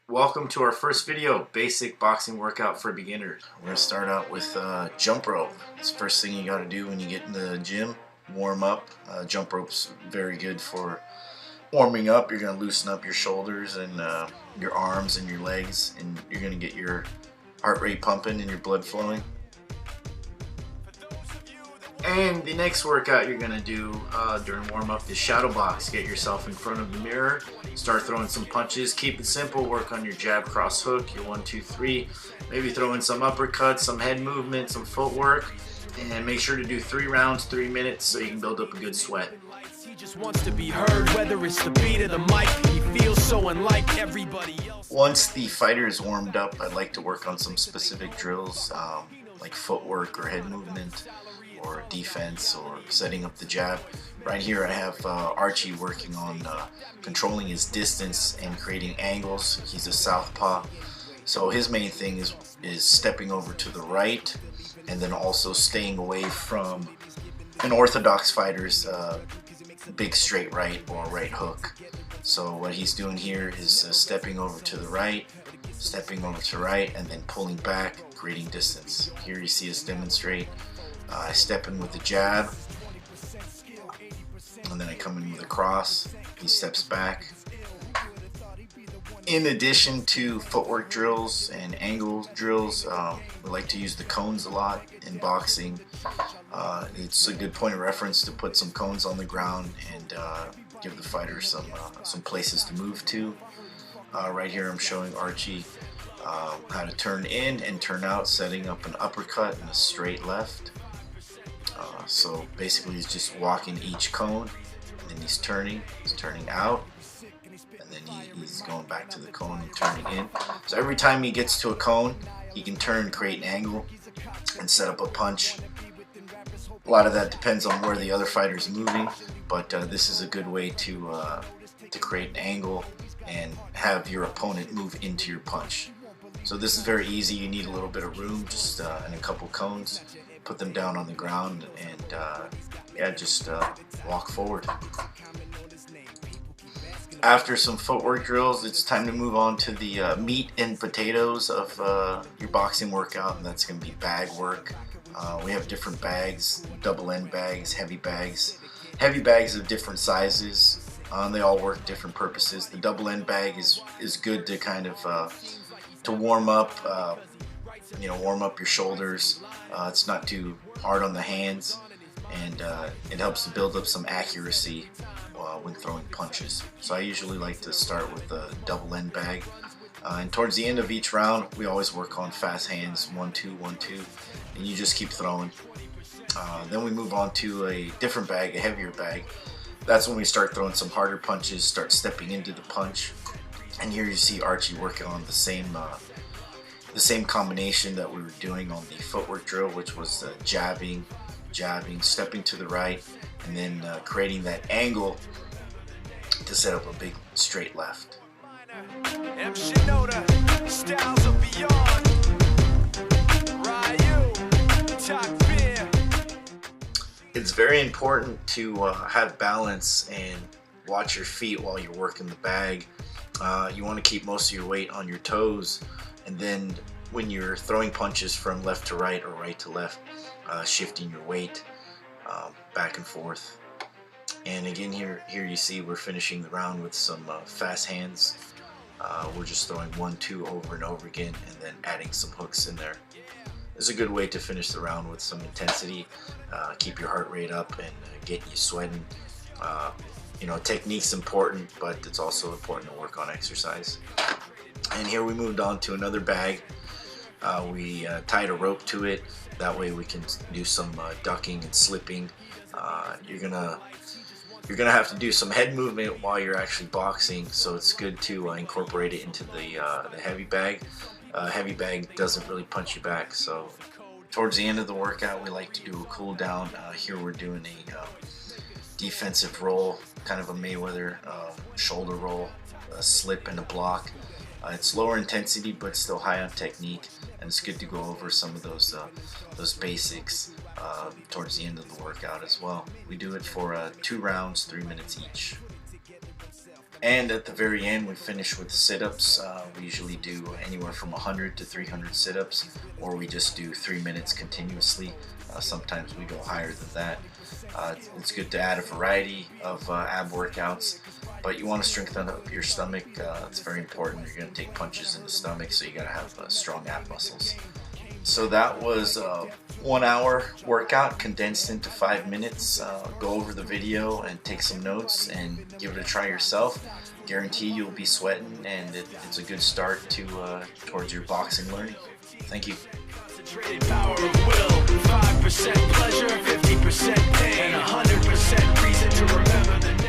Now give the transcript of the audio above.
Welcome to our first video, basic boxing workout for beginners. We're going to start out with jump rope. It's the first thing you got to do when you get in the gym, warm up. Jump rope's very good for warming up. You're going to loosen up your shoulders and your arms and your legs, and you're going to get your heart rate pumping and your blood flowing. And the next workout you're going to do during warm-up is shadow box. Get yourself in front of the mirror, start throwing some punches. Keep it simple, work on your jab, cross, hook, your 1, 2, 3. Maybe throw in some uppercuts, some head movement, some footwork. And make sure to do 3 rounds, 3 minutes so you can build up a good sweat. He just wants to be heard, whether it's the beat of the mic. He feels so unlike everybody else. Once the fighter is warmed up, I'd like to work on some specific drills like footwork or head movement, or defense, or setting up the jab. Right here I have Archie working on controlling his distance and creating angles. He's a southpaw, so his main thing is stepping over to the right and then also staying away from an orthodox fighter's big straight right or right hook. So what he's doing here is stepping over to the right, stepping over to right, and then pulling back, creating distance. Here you see us demonstrate. I step in with the jab, and then I come in with a cross. He steps back. In addition to footwork drills and angle drills, we like to use the cones a lot in boxing. It's a good point of reference to put some cones on the ground and give the fighter some places to move to. Right here I'm showing Archie how to turn in and turn out, setting up an uppercut and a straight left. So basically he's just walking each cone, and then he's turning out, and then he's going back to the cone and turning in. So every time he gets to a cone, he can turn, create an angle, and set up a punch. A lot of that depends on where the other fighter is moving, but this is a good way to create an angle and have your opponent move into your punch. So this is very easy. You need a little bit of room, just and a couple cones. Put them down on the ground and yeah, just walk forward. After some footwork drills, it's time to move on to the meat and potatoes of your boxing workout, and that's going to be bag work. We have different bags, double end bags, heavy bags of different sizes. They all work different purposes. The double end bag is good to kind of to warm up. Warm up your shoulders. It's not too hard on the hands, and it helps to build up some accuracy when throwing punches. So I usually like to start with a double end bag, and towards the end of each round we always work on fast hands, 1, 2, 1, 2, and you just keep throwing. Then we move on to a different bag, a heavier bag. That's when we start throwing some harder punches, start stepping into the punch. And here you see Archie working on the same combination that we were doing on the footwork drill, which was jabbing, stepping to the right, and then creating that angle to set up a big straight left. It's very important to have balance and watch your feet while you're working the bag. You want to keep most of your weight on your toes, and then when you're throwing punches from left to right or right to left, shifting your weight back and forth. And again, here you see we're finishing the round with some fast hands. We're just throwing 1, 2 over and over again, and then adding some hooks in there. It's a good way to finish the round with some intensity, keep your heart rate up, and get you sweating. Technique's important, but it's also important to work on exercise. And here we moved on to another bag. We tied a rope to it. That way we can do some ducking and slipping. You're gonna have to do some head movement while you're actually boxing, so it's good to incorporate it into the heavy bag. Heavy bag doesn't really punch you back, so towards the end of the workout we like to do a cool down. Here we're doing a defensive roll, kind of a Mayweather shoulder roll, a slip and a block. It's lower intensity but still high on technique, and it's good to go over some of those basics towards the end of the workout as well. We do it for 2 rounds, 3 minutes each. And at the very end, we finish with sit-ups. We usually do anywhere from 100 to 300 sit-ups, or we just do 3 minutes continuously. Sometimes we go higher than that. It's good to add a variety of ab workouts, but you want to strengthen up your stomach. It's very important. You're going to take punches in the stomach, so you got to have strong ab muscles. So that was a 1 hour workout condensed into 5 minutes. Go over the video and take some notes and give it a try yourself. Guarantee you'll be sweating, and it's a good start to towards your boxing learning. Thank you. Power of will, 5% pleasure, 50% pain, and 100% reason to remember the